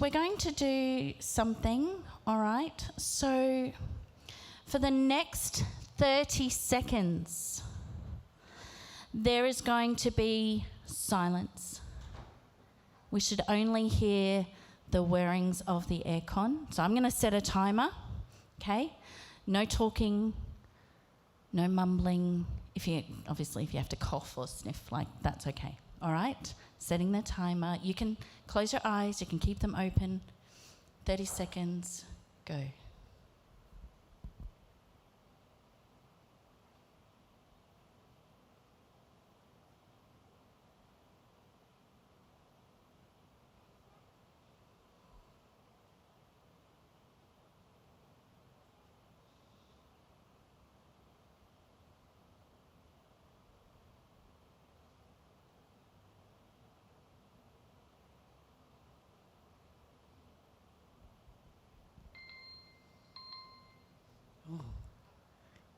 we're going to do something, all right? So for the next 30 seconds, there is going to be silence. We should only hear the whirrings of the aircon. So I'm going to set a timer, okay? No talking, no mumbling. If you have to cough or sniff, that's okay, all right? Setting the timer. You can close your eyes, you can keep them open. 30 seconds, go.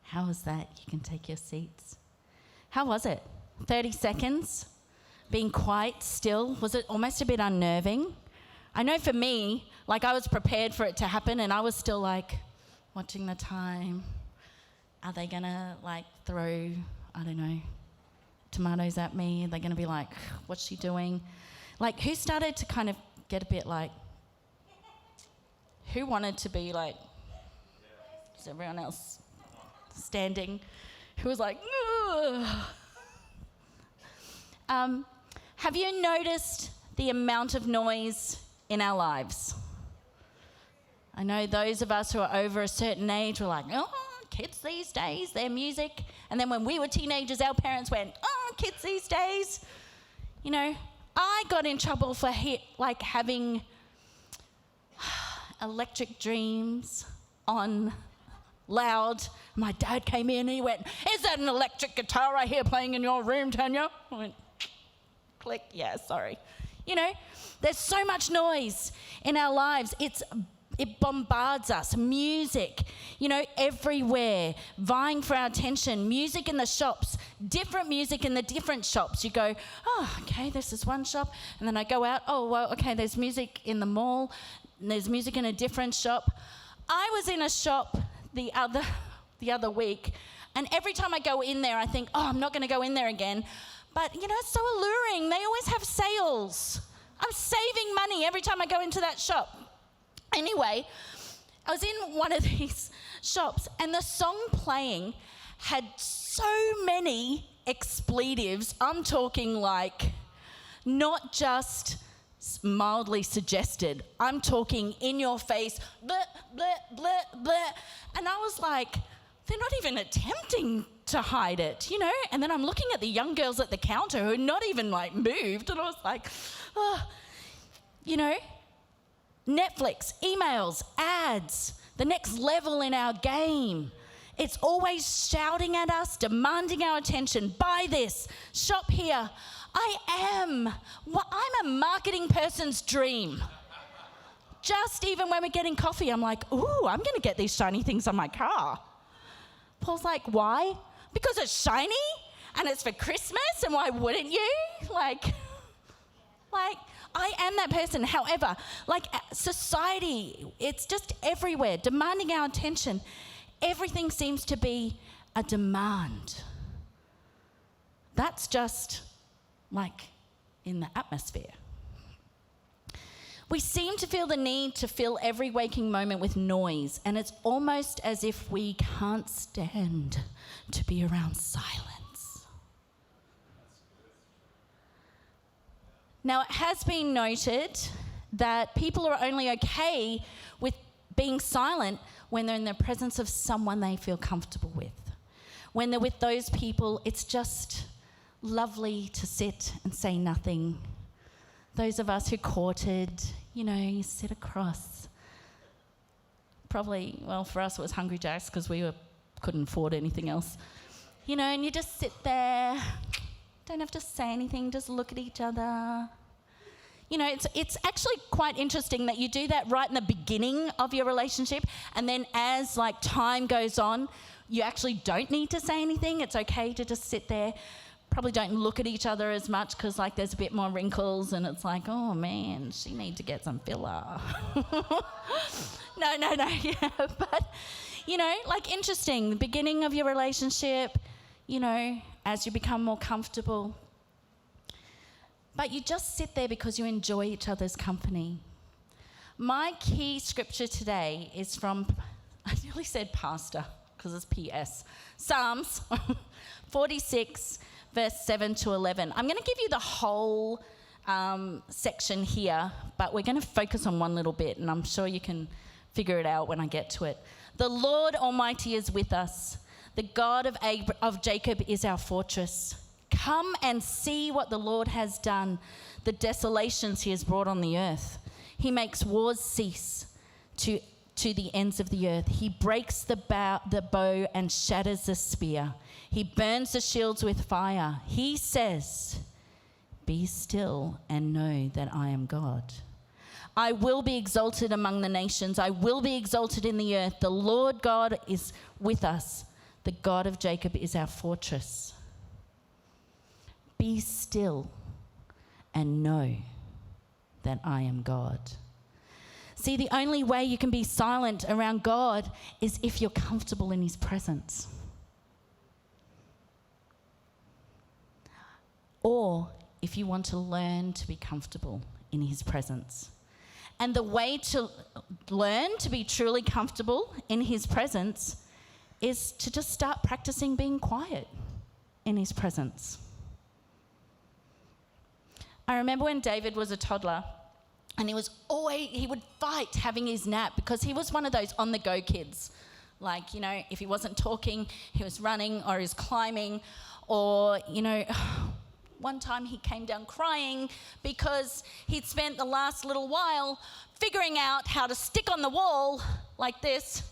How was that? You can take your seats. How was it? 30 seconds? Being quite still? Was it almost a bit unnerving? I know for me, I was prepared for it to happen and I was still watching the time. Are they gonna throw, I don't know, tomatoes at me? Are they gonna be what's she doing? Who started to kind of get a bit who wanted to be is everyone else standing? Who was ugh. Have you noticed the amount of noise in our lives? I know those of us who are over a certain age were kids these days, their music. And then when we were teenagers, our parents went, kids these days. I got in trouble for having Electric Dreams on loud. My dad came in and he went, "Is that an electric guitar I hear playing in your room, Tanya?" I went, click, yeah, sorry. There's so much noise in our lives. It bombards us. Music, everywhere, vying for our attention. Music in the shops, different music in the different shops. You go, oh, okay, this is one shop. And then I go out, oh, well, okay, there's music in the mall. And there's music in a different shop. I was in a shop the other week, and every time I go in there, I think, oh, I'm not going to go in there again. But, it's so alluring. They always have sales. I'm saving money every time I go into that shop. Anyway, I was in one of these shops, and the song playing had so many expletives. I'm talking not just mildly suggested. I'm talking in your face, bleh, bleh, bleh, bleh. And I was they're not even attempting to hide it, And then I'm looking at the young girls at the counter who are not even moved. And I was oh, Netflix, emails, ads, the next level in our game. It's always shouting at us, demanding our attention. Buy this, shop here. I'm a marketing person's dream. Just even when we're getting coffee, I'm ooh, I'm going to get these shiny things on my car. Paul's why? Because it's shiny and it's for Christmas, and why wouldn't you? I am that person. However, society, it's just everywhere, demanding our attention. Everything seems to be a demand. That's just in the atmosphere. We seem to feel the need to fill every waking moment with noise, and it's almost as if we can't stand to be around silence. Now, it has been noted that people are only okay with being silent when they're in the presence of someone they feel comfortable with. When they're with those people, it's just lovely to sit and say nothing. Those of us who courted, you sit across. Probably, well, for us it was Hungry Jack's because we couldn't afford anything else. And you just sit there, don't have to say anything, just look at each other. It's actually quite interesting that you do that right in the beginning of your relationship, and then as time goes on, you actually don't need to say anything. It's okay to just sit there. probably don't look at each other as much because like there's a bit more wrinkles and it's like, oh man, she needs to get some filler. No, yeah. But, you know, like interesting, the beginning of your relationship, you know, as you become more comfortable. But you just sit there because you enjoy each other's company. My key scripture today is from, I nearly said pastor because it's PS, Psalms 46, verse 7 to 11. I'm going to give you the whole section here, but we're going to focus on one little bit, and I'm sure you can figure it out when I get to it. The Lord Almighty is with us. The God of Jacob is our fortress. Come and see what the Lord has done, the desolations he has brought on the earth. He makes wars cease to the ends of the earth. He breaks the bow and shatters the spear. He burns the shields with fire. He says, be still and know that I am God. I will be exalted among the nations. I will be exalted in the earth. The Lord God is with us. The God of Jacob is our fortress. Be still and know that I am God. See, the only way you can be silent around God is if you're comfortable in his presence. Or if you want to learn to be comfortable in his presence. And the way to learn to be truly comfortable in his presence is to just start practicing being quiet in his presence. I remember when David was a toddler, and he would fight having his nap because he was one of those on-the-go kids. Like, you know, if he wasn't talking, he was running or he was climbing, or, you know, one time he came down crying because he'd spent the last little while figuring out how to stick on the wall like this.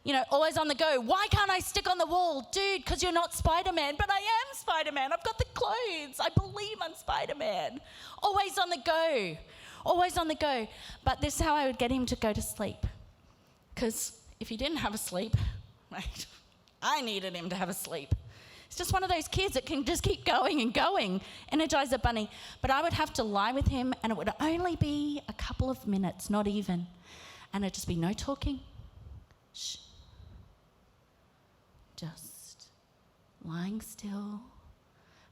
You know, always on the go. Why can't I stick on the wall? Dude, because you're not Spider-Man. But I am Spider-Man. I've got the clothes. I believe I'm Spider-Man. Always on the go. Always on the go. But this is how I would get him to go to sleep. Because if he didn't have a sleep, I needed him to have a sleep. It's just one of those kids that can just keep going and going. Energizer Bunny. But I would have to lie with him, and it would only be a couple of minutes, not even. And it'd just be no talking. Shh. Just lying still.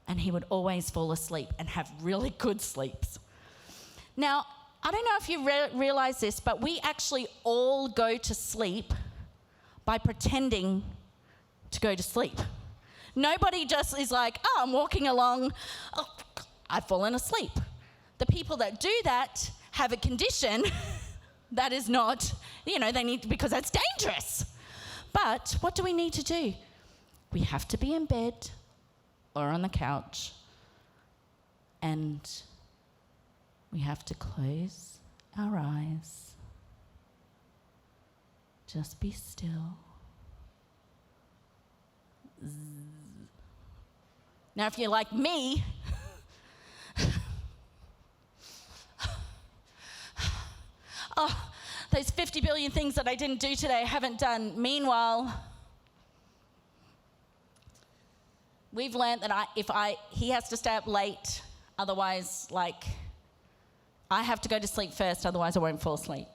And he would always fall asleep and have really good sleeps. Now, I don't know if you realize this, but we actually all go to sleep by pretending to go to sleep. Nobody just is like, oh, I'm walking along, oh, I've fallen asleep. The people that do that have a condition that is not, they need, because that's dangerous. But what do we need to do? We have to be in bed or on the couch, and we have to close our eyes. Just be still. Now, if you're like me, oh, those 50 billion things that I didn't do today, I haven't done. Meanwhile, we've learned that he has to stay up late, otherwise, I have to go to sleep first, otherwise I won't fall asleep.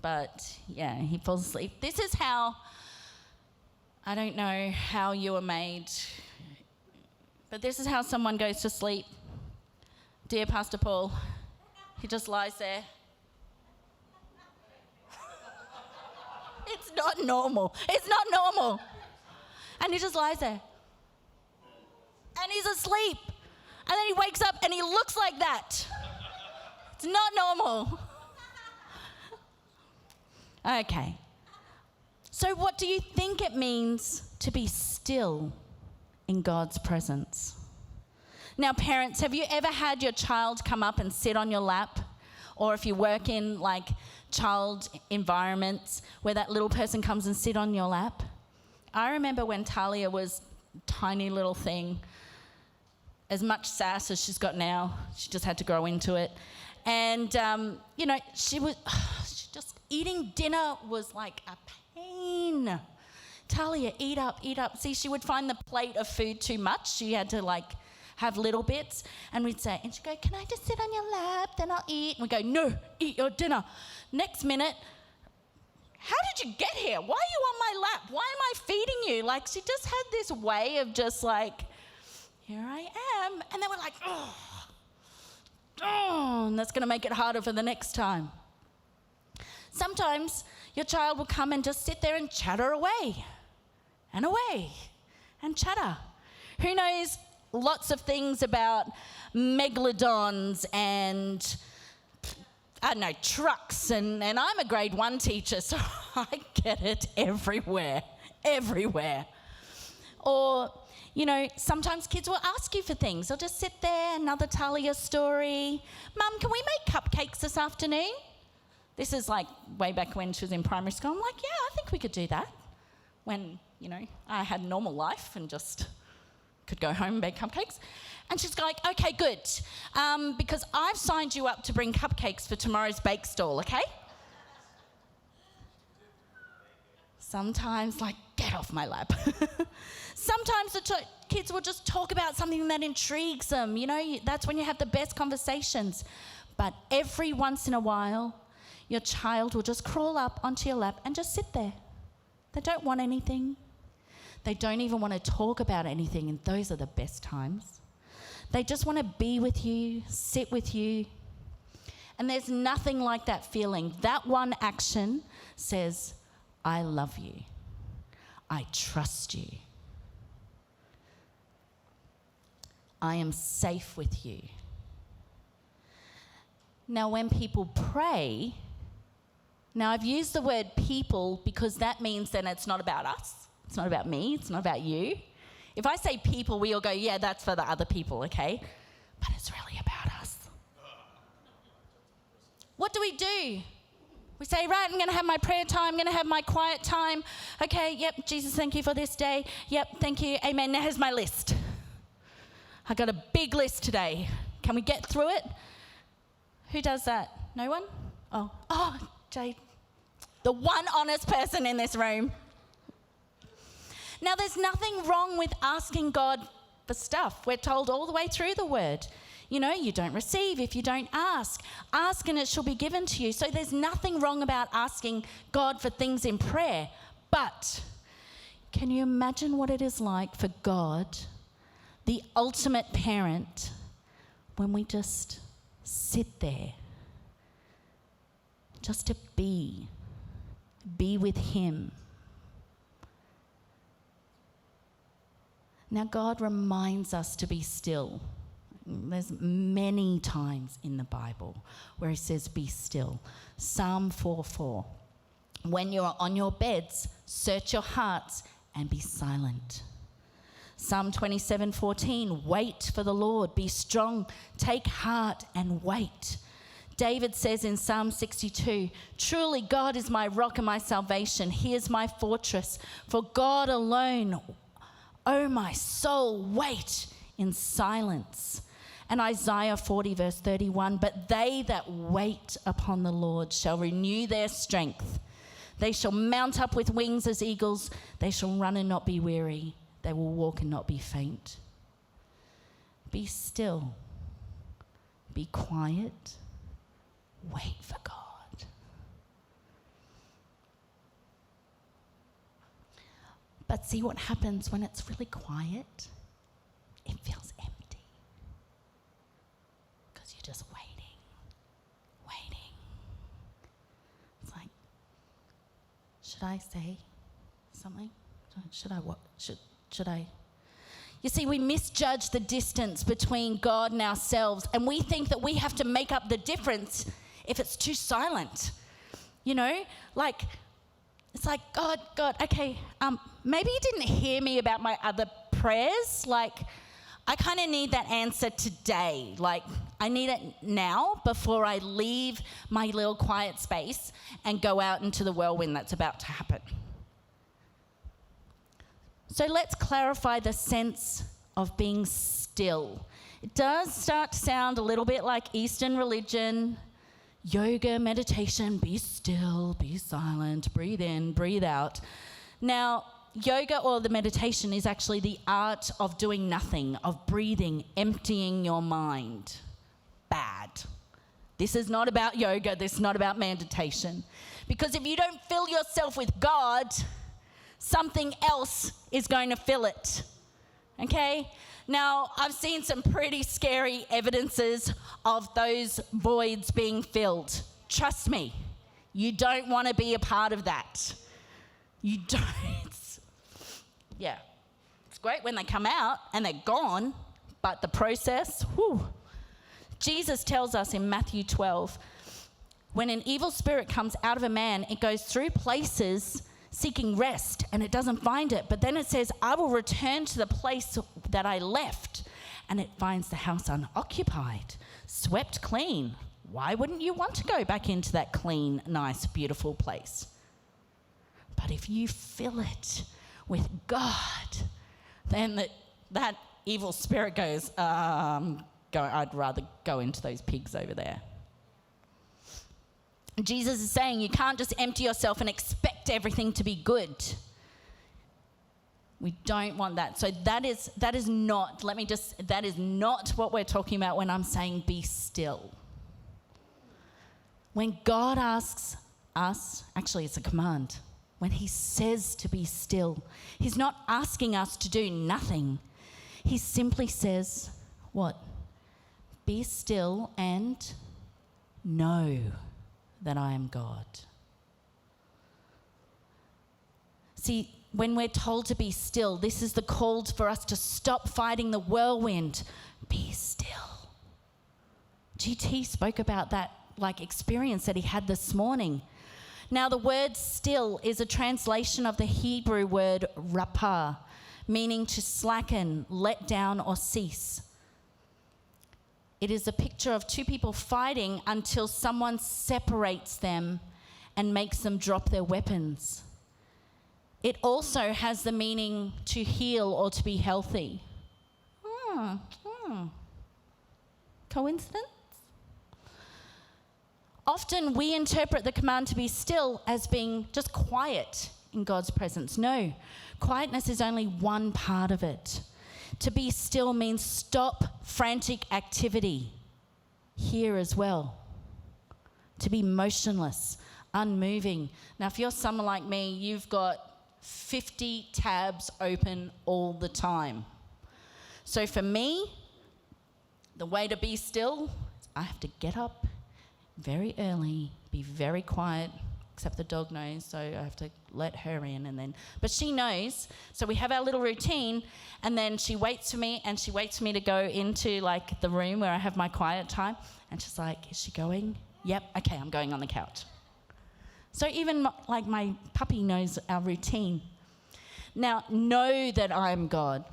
But, yeah, he falls asleep. This is how, I don't know how you were made, but this is how someone goes to sleep. Dear Pastor Paul, he just lies there. It's not normal. It's not normal. And he just lies there. And he's asleep. And then he wakes up and he looks like that. It's not normal. Okay. So what do you think it means to be still in God's presence? Now, parents, have you ever had your child come up and sit on your lap? Or if you work in child environments where that little person comes and sit on your lap? I remember when Tanya was a tiny little thing, as much sass as she's got now, she just had to grow into it. And, she just eating dinner was like a pain. Talia, eat up, eat up. See, she would find the plate of food too much. She had to have little bits. And we'd say, and she'd go, can I just sit on your lap? Then I'll eat. And we'd go, no, eat your dinner. Next minute, how did you get here? Why are you on my lap? Why am I feeding you? She just had this way of just here I am. And then we're like, and that's going to make it harder for the next time. Sometimes your child will come and just sit there and chatter away and chatter. Who knows lots of things about megalodons and, I don't know, trucks. And I'm a grade 1 teacher, so I get it everywhere. Or, sometimes kids will ask you for things. They'll just sit there, another Talia story. Mum, can we make cupcakes this afternoon? This is way back when she was in primary school. I'm like, yeah, I think we could do that. When, I had a normal life and just could go home and bake cupcakes. And she's like, okay, good. Because I've signed you up to bring cupcakes for tomorrow's bake stall, okay? Sometimes, get off my lap. Sometimes the kids will just talk about something that intrigues them. That's when you have the best conversations. But every once in a while, your child will just crawl up onto your lap and just sit there. They don't want anything. They don't even want to talk about anything, and those are the best times. They just want to be with you, sit with you. And there's nothing like that feeling. That one action says, I love you. I trust you. I am safe with you. Now, when people pray, now I've used the word people because that means then it's not about us. It's not about me. It's not about you. If I say people, we all go, yeah, that's for the other people, okay? But it's really about us. What do? We say, right, I'm going to have my prayer time. I'm going to have my quiet time. Okay, yep, Jesus, thank you for this day. Yep, thank you. Amen. Now here's my list. I got a big list today. Can we get through it? Who does that? No one? Oh, Jade. The one honest person in this room. Now, there's nothing wrong with asking God for stuff. We're told all the way through the word. You don't receive if you don't ask. Ask and it shall be given to you. So there's nothing wrong about asking God for things in prayer. But can you imagine what it is like for God, the ultimate parent, when we just sit there, just to be with him? Now, God reminds us to be still. There's many times in the Bible where he says, be still. Psalm 4:4. When you're on your beds, search your hearts and be silent. Psalm 27:14. Wait for the Lord. Be strong. Take heart and wait. David says in Psalm 62, truly God is my rock and my salvation. He is my fortress. For God alone, oh, my soul, wait in silence. And Isaiah 40:31, but they that wait upon the Lord shall renew their strength. They shall mount up with wings as eagles. They shall run and not be weary. They will walk and not be faint. Be still. Be quiet. Wait for God. But see what happens when it's really quiet? It feels empty. Because you're just waiting. It's like, should I say something? Should I what? Should I? You see, we misjudge the distance between God and ourselves, and we think that we have to make up the difference if it's too silent. It's like, God, okay, maybe you didn't hear me about my other prayers. I kind of need that answer today. I need it now before I leave my little quiet space and go out into the whirlwind that's about to happen. So let's clarify the sense of being still. It does start to sound a little bit like Eastern religion, yoga, meditation, be still, be silent, breathe in, breathe out. Now, yoga or the meditation is actually the art of doing nothing, of breathing, emptying your mind. Bad. This is not about yoga. This is not about meditation. Because if you don't fill yourself with God, something else is going to fill it. Okay? Now, I've seen some pretty scary evidences of those voids being filled. Trust me, you don't want to be a part of that. You don't. Yeah. It's great when they come out and they're gone, but the process, whew. Jesus tells us in Matthew 12, when an evil spirit comes out of a man, it goes through places seeking rest and it doesn't find it. But then it says, I will return to the place that I left, and it finds the house unoccupied, swept clean. Why wouldn't you want to go back into that clean, nice, beautiful place? But if you fill it with God, then that evil spirit goes, I'd rather go into those pigs over there. Jesus is saying you can't just empty yourself and expect everything to be good. We don't want that. So that is not what we're talking about when I'm saying be still. When God asks us, actually it's a command. When he says to be still, he's not asking us to do nothing. He simply says, what? Be still and know that I am God. See, when we're told to be still, this is the call for us to stop fighting the whirlwind. Be still. GT spoke about that experience that he had this morning. Now, the word still is a translation of the Hebrew word rapah, meaning to slacken, let down, or cease. It is a picture of two people fighting until someone separates them and makes them drop their weapons. It also has the meaning to heal or to be healthy. Coincidence? Often we interpret the command to be still as being just quiet in God's presence. No, quietness is only one part of it. To be still means stop frantic activity here as well. To be motionless, unmoving. Now, if you're someone like me, you've got 50 tabs open all the time. So for me, the way to be still, I have to get up very early, be very quiet, except the dog knows, so I have to let her in, but she knows, so we have our little routine, and then she waits for me to go into the room where I have my quiet time, and she's like, is she going? Yep, okay, I'm going on the couch. So even my puppy knows our routine. Now, know that I am God.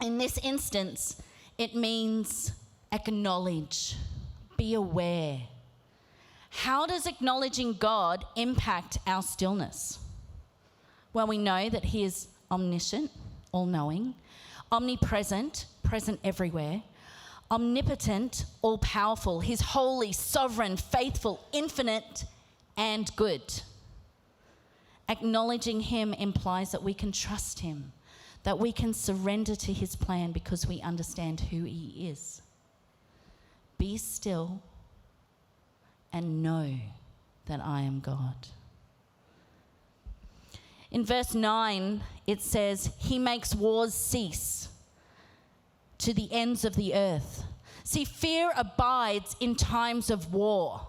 In this instance, it means acknowledge, be aware. How does acknowledging God impact our stillness? Well, we know that he is omniscient, all-knowing, omnipresent, present everywhere, omnipotent, all-powerful. He's holy, sovereign, faithful, infinite, and good. Acknowledging him implies that we can trust him, that we can surrender to his plan because we understand who he is. Be still and know that I am God. In verse 9, it says, he makes wars cease to the ends of the earth. See, fear abides in times of war.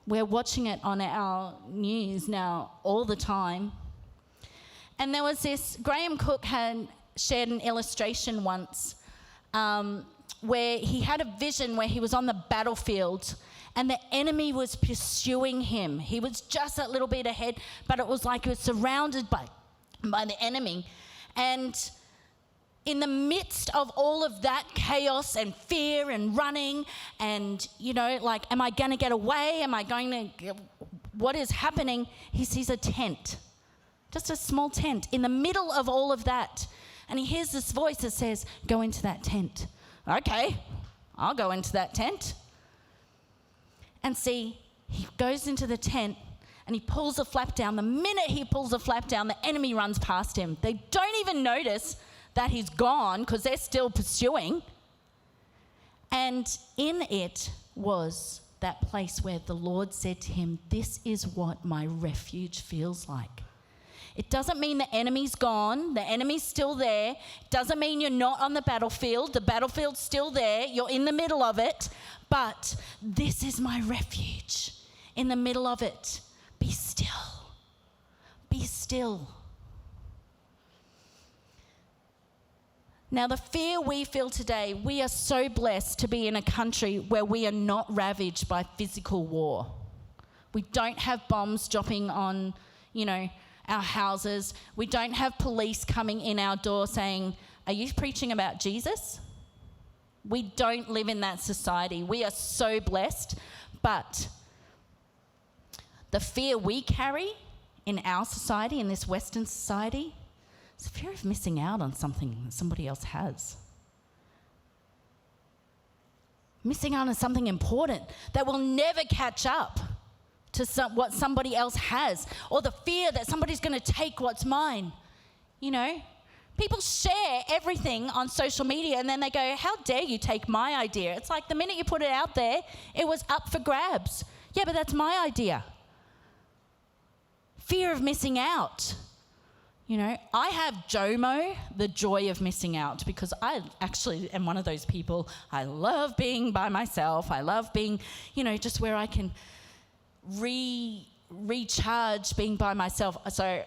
We're watching it on our news now all the time. And there was Graham Cook had shared an illustration once where he had a vision where he was on the battlefield and the enemy was pursuing him. He was just a little bit ahead, but it was like he was surrounded by the enemy. And in the midst of all of that chaos and fear and running and, am I going to get away? What is happening? He sees a tent, just a small tent in the middle of all of that. And he hears this voice that says, go into that tent. Okay, I'll go into that tent. And see, he goes into the tent and he pulls the flap down. The minute he pulls the flap down, the enemy runs past him. They don't even notice that he's gone because they're still pursuing. And in it was that place where the Lord said to him, this is what my refuge feels like. It doesn't mean the enemy's gone. The enemy's still there. It doesn't mean you're not on the battlefield. The battlefield's still there. You're in the middle of it. But this is my refuge in the middle of it. Be still. Be still. Now, the fear we feel today, we are so blessed to be in a country where we are not ravaged by physical war. We don't have bombs dropping on, our houses. We don't have police coming in our door saying, are you preaching about Jesus? We don't live in that society. We are so blessed. But the fear we carry in our society, in this Western society, is the fear of missing out on something that somebody else has. Missing out on something important that will never catch up to what somebody else has, or the fear that somebody's going to take what's mine. People share everything on social media and then they go, how dare you take my idea? It's like the minute you put it out there, it was up for grabs. Yeah, but that's my idea. Fear of missing out. I have JOMO, the joy of missing out, because I actually am one of those people. I love being by myself. I love being, just where I can recharge being by myself. So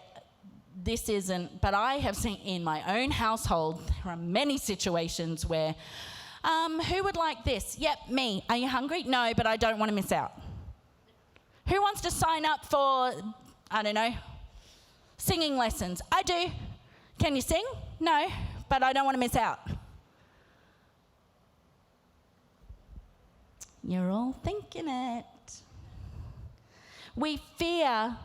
this isn't, but I have seen in my own household, there are many situations where, who would like this? Yep, me. Are you hungry? No, but I don't want to miss out. Who wants to sign up for, singing lessons? I do. Can you sing? No, but I don't want to miss out. You're all thinking it. We fear,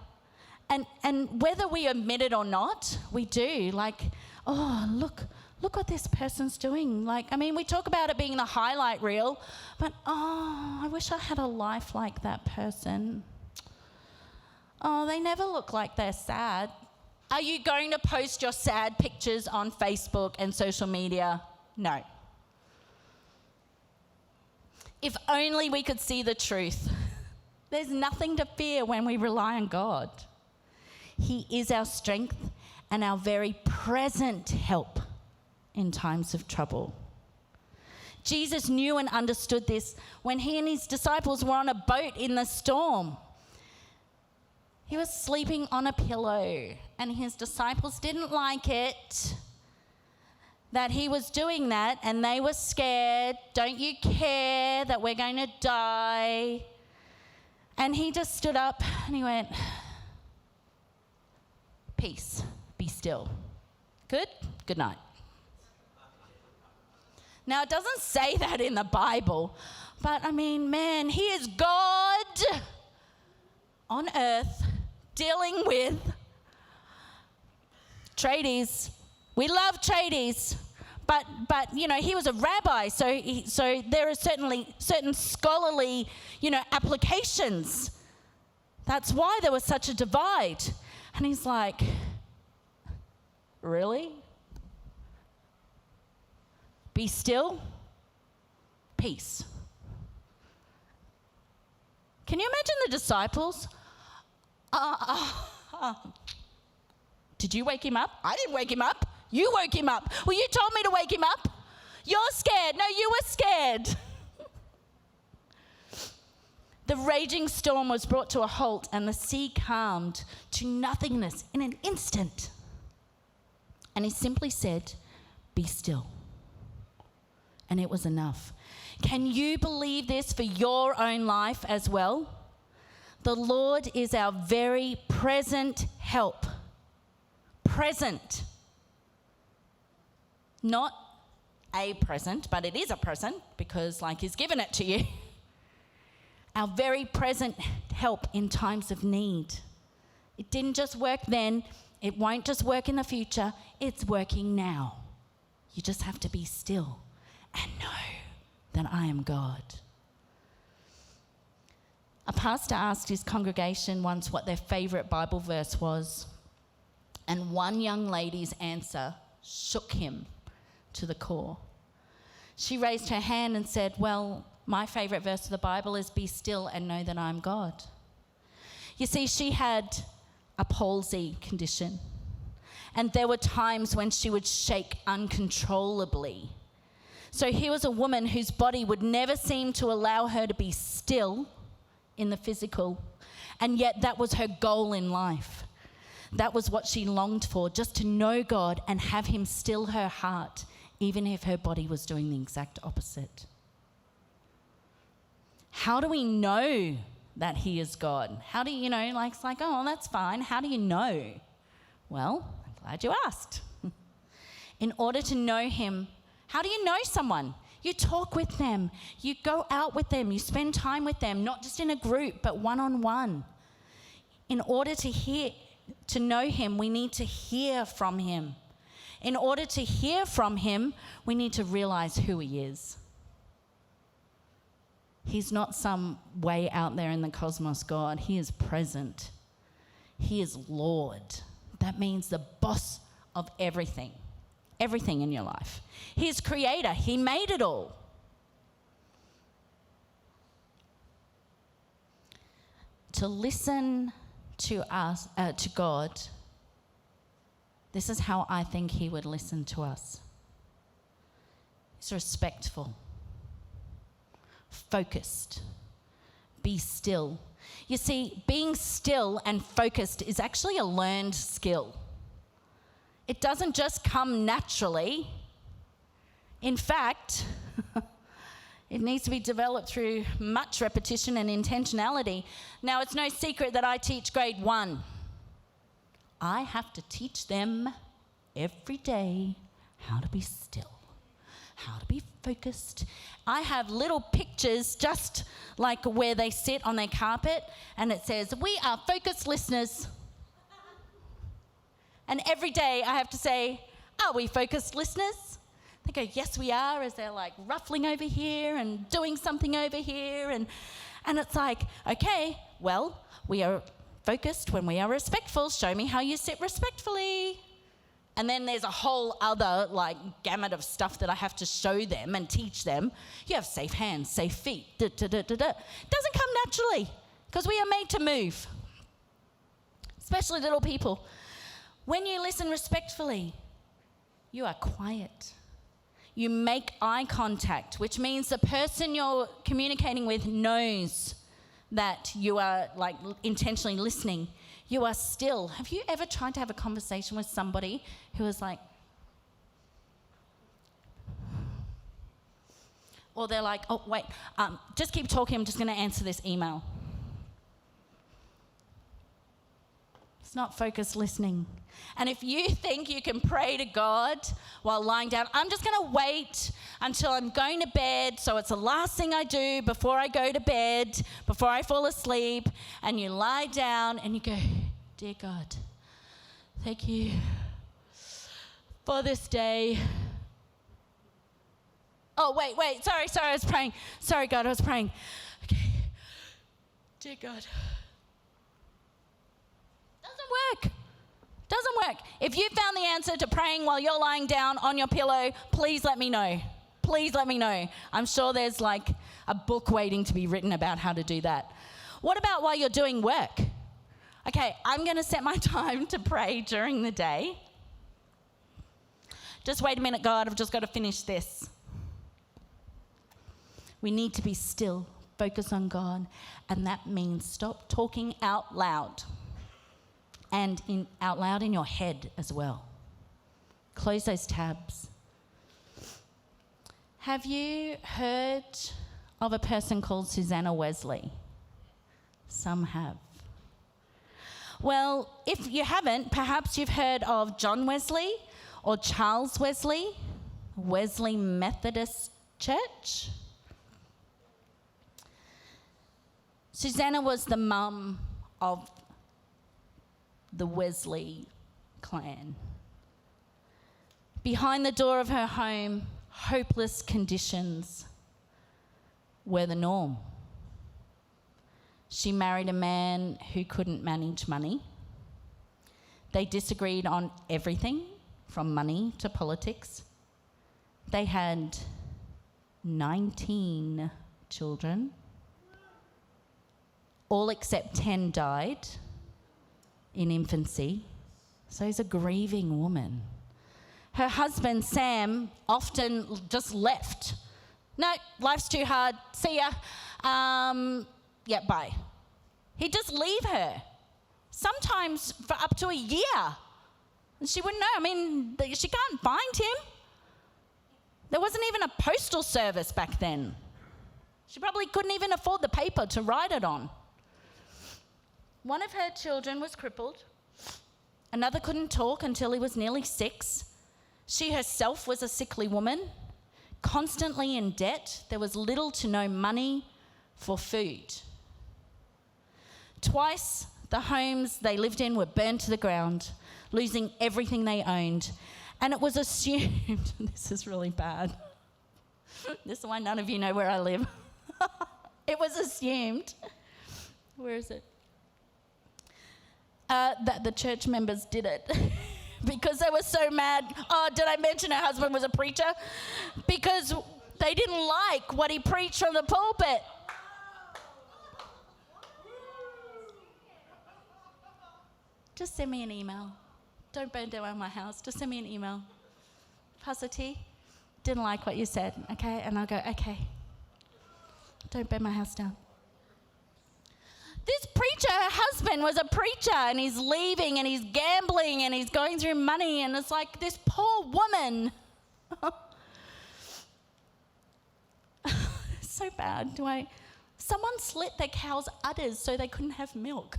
and whether we admit it or not, we do. Like, oh, look what this person's doing. We talk about it being the highlight reel, but I wish I had a life like that person. Oh, they never look like they're sad. Are you going to post your sad pictures on Facebook and social media? No. If only we could see the truth. There's nothing to fear when we rely on God. He is our strength and our very present help in times of trouble. Jesus knew and understood this when he and his disciples were on a boat in the storm. He was sleeping on a pillow, and his disciples didn't like it that he was doing that, and they were scared. Don't you care that we're going to die? And he just stood up and he went, peace, be still. Good? Good night. Now, it doesn't say that in the Bible, but man, he is God on earth dealing with tradies. We love tradies, but he was a rabbi, so there are certain scholarly applications. That's why there was such a divide. And he's like, really? Be still, peace. Can you imagine the disciples? Did you wake him up? I didn't wake him up. You woke him up. Well, you told me to wake him up. You're scared. No, you were scared. The raging storm was brought to a halt and the sea calmed to nothingness in an instant. And he simply said, be still. And it was enough. Can you believe this for your own life as well? The Lord is our very present help. Present. Not a present, but it is a present because he's given it to you. Our very present help in times of need. It didn't just work then. It won't just work in the future. It's working now. You just have to be still and know that I am God. A pastor asked his congregation once what their favourite Bible verse was, and one young lady's answer shook him to the core. She raised her hand and said, "Well, my favourite verse of the Bible is, 'Be still and know that I'm God.'" You see, she had a palsy condition, and there were times when she would shake uncontrollably. So here was a woman whose body would never seem to allow her to be still in the physical, and yet that was her goal in life. That was what she longed for, just to know God and have him still her heart, even if her body was doing the exact opposite. How do we know that he is God? How do you know? It's like, oh, that's fine. How do you know? Well, I'm glad you asked. In order to know him, how do you know someone? You talk with them. You go out with them. You spend time with them, not just in a group, but one-on-one. In order to know him, we need to hear from him. In order to hear from him, we need to realize who he is. He's not some way out there in the cosmos God. He is present. He is Lord. That means the boss of everything. Everything in your life. He is creator. He made it all. To listen to us, to God, this is how I think he would listen to us. He's respectful, focused, be still. You see, being still and focused is actually a learned skill. It doesn't just come naturally. In fact, it needs to be developed through much repetition and intentionality. Now, it's no secret that I teach grade 1. I have to teach them every day how to be still, how to be focused. I have little pictures just like where they sit on their carpet, and it says, "We are focused listeners." And every day I have to say, "Are we focused listeners?" They go, "Yes, we are," as they're like ruffling over here and doing something over here. And it's like, okay, well, we are focused when we are respectful. Show me how you sit respectfully. And then there's a whole other gamut of stuff that I have to show them and teach them. You have safe hands, safe feet. It doesn't come naturally because we are made to move, especially little people. When you listen respectfully, you are quiet. You make eye contact, which means the person you're communicating with knows that you are intentionally listening. You are still. Have you ever tried to have a conversation with somebody who is like, or they're like, "Oh, wait, just keep talking, I'm just going to answer this email." It's not focused listening. And if you think you can pray to God while lying down, "I'm just going to wait until I'm going to bed, so it's the last thing I do before I go to bed, before I fall asleep," and you lie down and you go, "Dear God, thank you for this day." Oh, wait, sorry, I was praying. Sorry, God, I was praying. Okay, dear God. Doesn't work. If you found the answer to praying while you're lying down on your pillow, please let me know. Please let me know. I'm sure there's a book waiting to be written about how to do that. What about while you're doing work? Okay, I'm going to set my time to pray during the day. Just wait a minute, God, I've just got to finish this. We need to be still, focus on God, and that means stop talking out loud. And out loud in your head as well. Close those tabs. Have you heard of a person called Susanna Wesley? Some have. Well, if you haven't, perhaps you've heard of John Wesley or Charles Wesley, Wesley Methodist Church. Susanna was the mum of the Wesley clan. Behind the door of her home, hopeless conditions were the norm. She married a man who couldn't manage money. They disagreed on everything from money to politics. They had 19 children. All except 10 died in infancy. So he's a grieving woman. Her husband, Sam, often just left. No, life's too hard. See ya. Yeah, bye. He'd just leave her, sometimes for up to a year. And she wouldn't know. I mean, she can't find him. There wasn't even a postal service back then. She probably couldn't even afford the paper to write it on. One of her children was crippled. Another couldn't talk until he was nearly 6. She herself was a sickly woman, constantly in debt. There was little to no money for food. Twice, the homes they lived in were burned to the ground, losing everything they owned. And it was assumed, this is really bad. This is why none of you know where I live. It was assumed, where is it? That the church members did it because they were so mad. Oh, did I mention her husband was a preacher? Because they didn't like what he preached from the pulpit. Just send me an email. Don't burn down my house. Just send me an email. Pastor T, didn't like what you said, okay? And I'll go, okay. Don't burn my house down. This preacher, her husband, was a preacher, and he's leaving, and he's gambling, and he's going through money, and it's like this poor woman. So bad. Someone slit their cow's udders so they couldn't have milk.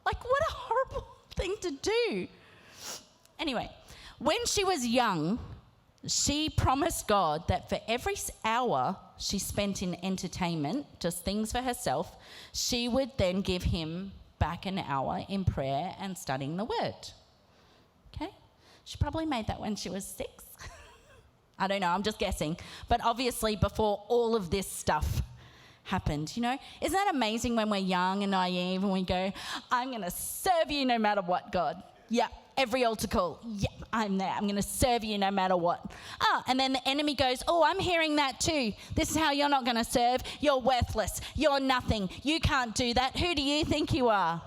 Like, what a horrible thing to do. Anyway, when she was young, she promised God that for every hour she spent in entertainment, just things for herself, she would then give him back an hour in prayer and studying the word. Okay? She probably made that when she was 6. I don't know, I'm just guessing. But obviously before all of this stuff happened, you know? Isn't that amazing when we're young and naive and we go, I'm going to serve you no matter what, God. Yeah, every altar call. Yeah, I'm there. I'm going to serve you no matter what. And then the enemy goes, oh, I'm hearing that too. This is how you're not going to serve. You're worthless. You're nothing. You can't do that. Who do you think you are?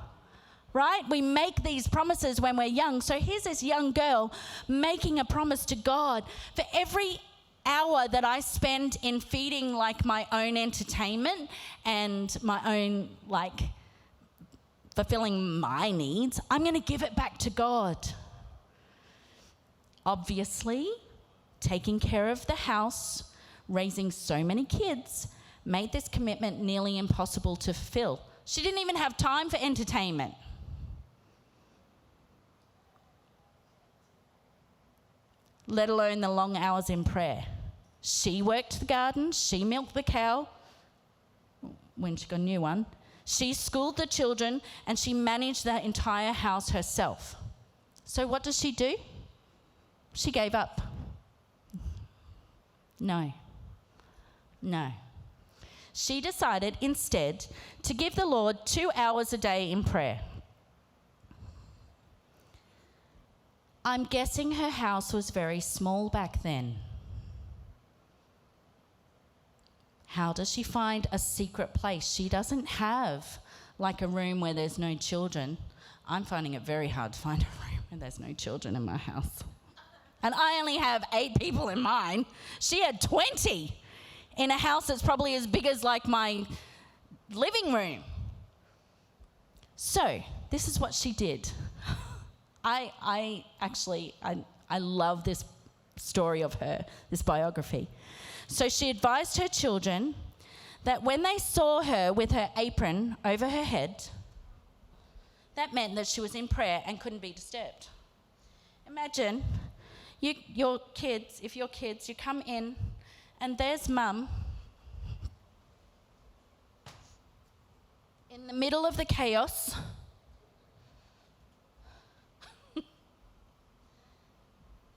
Right? We make these promises when we're young. So here's this young girl making a promise to God. For every hour that I spend in feeding like my own entertainment and my own fulfilling my needs, I'm going to give it back to God. Obviously, taking care of the house, raising so many kids, made this commitment nearly impossible to fulfill. She didn't even have time for entertainment. Let alone the long hours in prayer. She worked the garden, she milked the cow, when she got a new one. She schooled the children, and she managed the entire house herself. So what does she do? She gave up. No. She decided instead to give the Lord 2 hours a day in prayer. I'm guessing her house was very small back then. How does she find a secret place? She doesn't have like a room where there's no children. I'm finding it very hard to find a room where there's no children in my house. And I only have 8 people in mine. She had 20 in a house that's probably as big as like my living room. So this is what she did. I love this story of her, this biography. So she advised her children that when they saw her with her apron over her head, that meant that she was in prayer and couldn't be disturbed. Imagine your kids, you come in and there's mum in the middle of the chaos.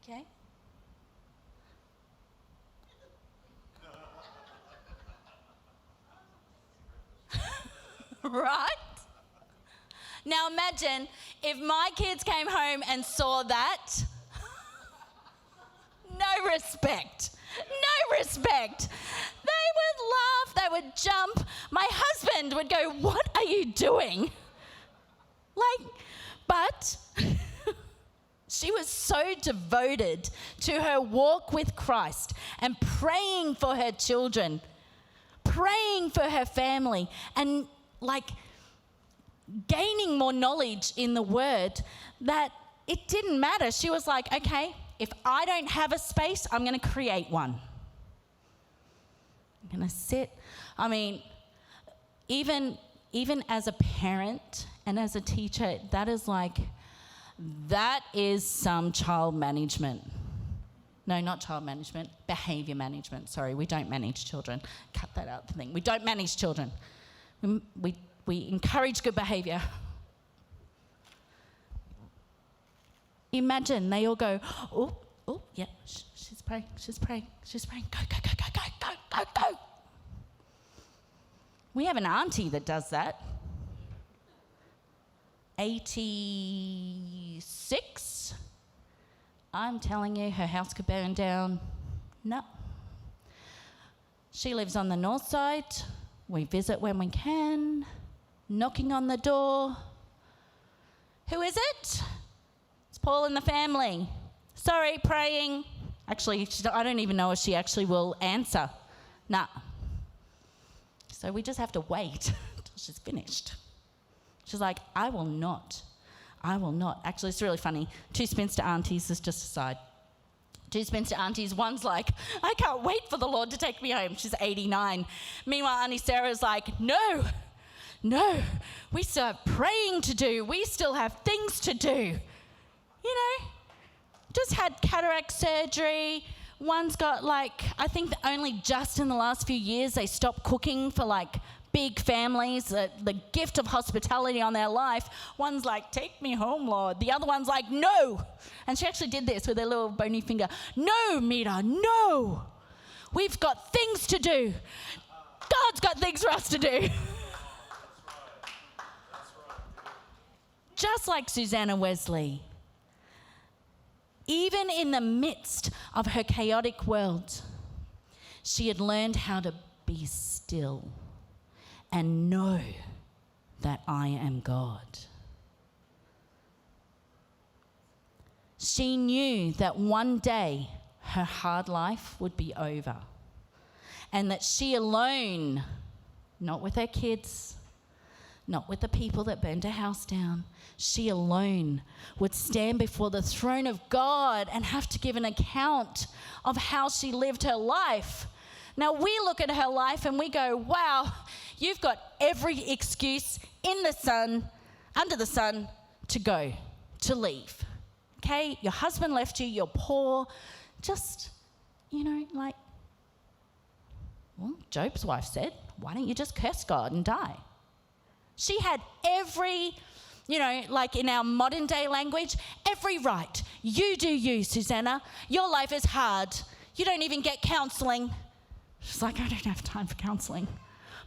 Okay? right? Now imagine if my kids came home and saw that. No respect. No respect. They would laugh, they would jump. My husband would go, "What are you doing?" But she was so devoted to her walk with Christ and praying for her children, praying for her family, and gaining more knowledge in the word that it didn't matter. She was like, okay, if I don't have a space, I'm going to create one. I'm going to sit. I mean, even as a parent and as a teacher, that is some child management. No, not child management, behaviour management. Sorry, we don't manage children. Cut that out, the thing. We don't manage children. We encourage good behaviour. Imagine they all go, oh, yeah, she's praying. Go. We have an auntie that does that. 86. I'm telling you, her house could burn down. No. She lives on the north side. We visit when we can. Knocking on the door. Who is it? It's Paul and the family. Sorry, praying. Actually, I don't even know if she actually will answer. Nah. So we just have to wait until she's finished. She's like, I will not. Actually, it's really funny. 2 spinster aunties, this is just a side. 2 spinster aunties, one's like, I can't wait for the Lord to take me home. She's 89. Meanwhile, Auntie Sarah's like, no, we still have praying to do. We still have things to do. Just had cataract surgery. One's got I think that only just in the last few years they stopped cooking for big families, the gift of hospitality on their life. One's like, take me home, Lord. The other one's like, no. And she actually did this with her little bony finger. No, Mita, no. We've got things to do. God's got things for us to do. That's right. Just like Susanna Wesley. Even in the midst of her chaotic world, she had learned how to be still and know that I am God. She knew that one day her hard life would be over and that she alone, not with her kids, not with the people that burned her house down, she alone would stand before the throne of God and have to give an account of how she lived her life. Now, we look at her life and we go, wow, you've got every excuse in the sun, under the sun, to go, to leave. Okay? Your husband left you, you're poor. Just, Job's wife said, why don't you just curse God and die? She had every, in our modern day language, every right. You do you, Susanna. Your life is hard. You don't even get counselling. She's like, I don't have time for counselling,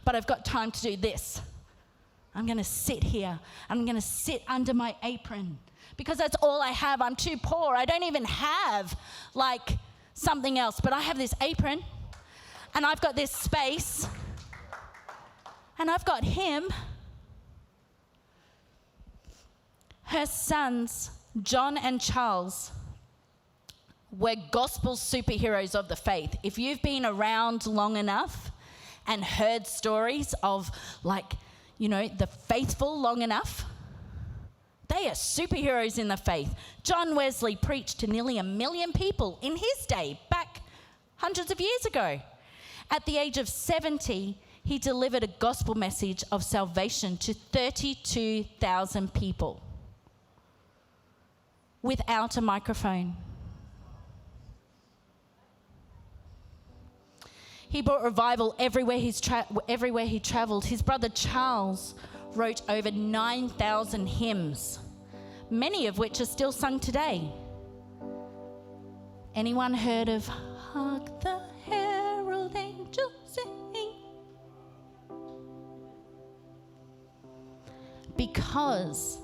but I've got time to do this. I'm going to sit here. I'm going to sit under my apron because that's all I have. I'm too poor. I don't even have something else, but I have this apron and I've got this space and I've got him. Her sons, John and Charles, were gospel superheroes of the faith. If you've been around long enough and heard stories of the faithful long enough, they are superheroes in the faith. John Wesley preached to nearly 1 million people in his day, back hundreds of years ago. At the age of 70, he delivered a gospel message of salvation to 32,000 people without a microphone. He brought revival everywhere he travelled. His brother Charles wrote over 9,000 hymns, many of which are still sung today. Anyone heard of Hark the Herald Angels Sing? because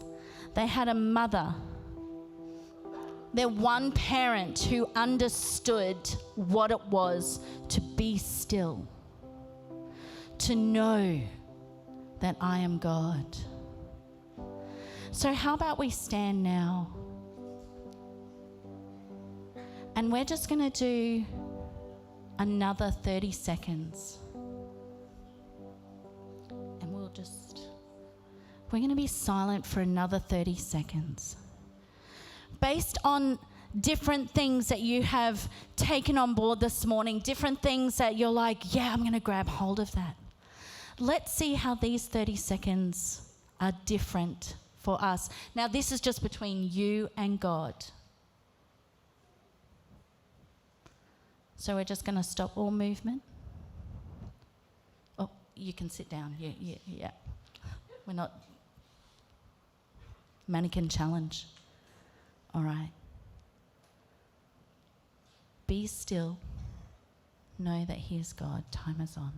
they had a mother, their one parent who understood what it was to be still, to know that I am God. So how about we stand now? And we're just going to do another 30 seconds. And we're going to be silent for another 30 seconds. Based on different things that you have taken on board this morning, different things that you're like, yeah, I'm going to grab hold of that. Let's see how these 30 seconds are different for us. Now, this is just between you and God. So we're just going to stop all movement. Oh, you can sit down. Yeah. We're not mannequin challenge. All right. Be still. Know that He is God. Time is on.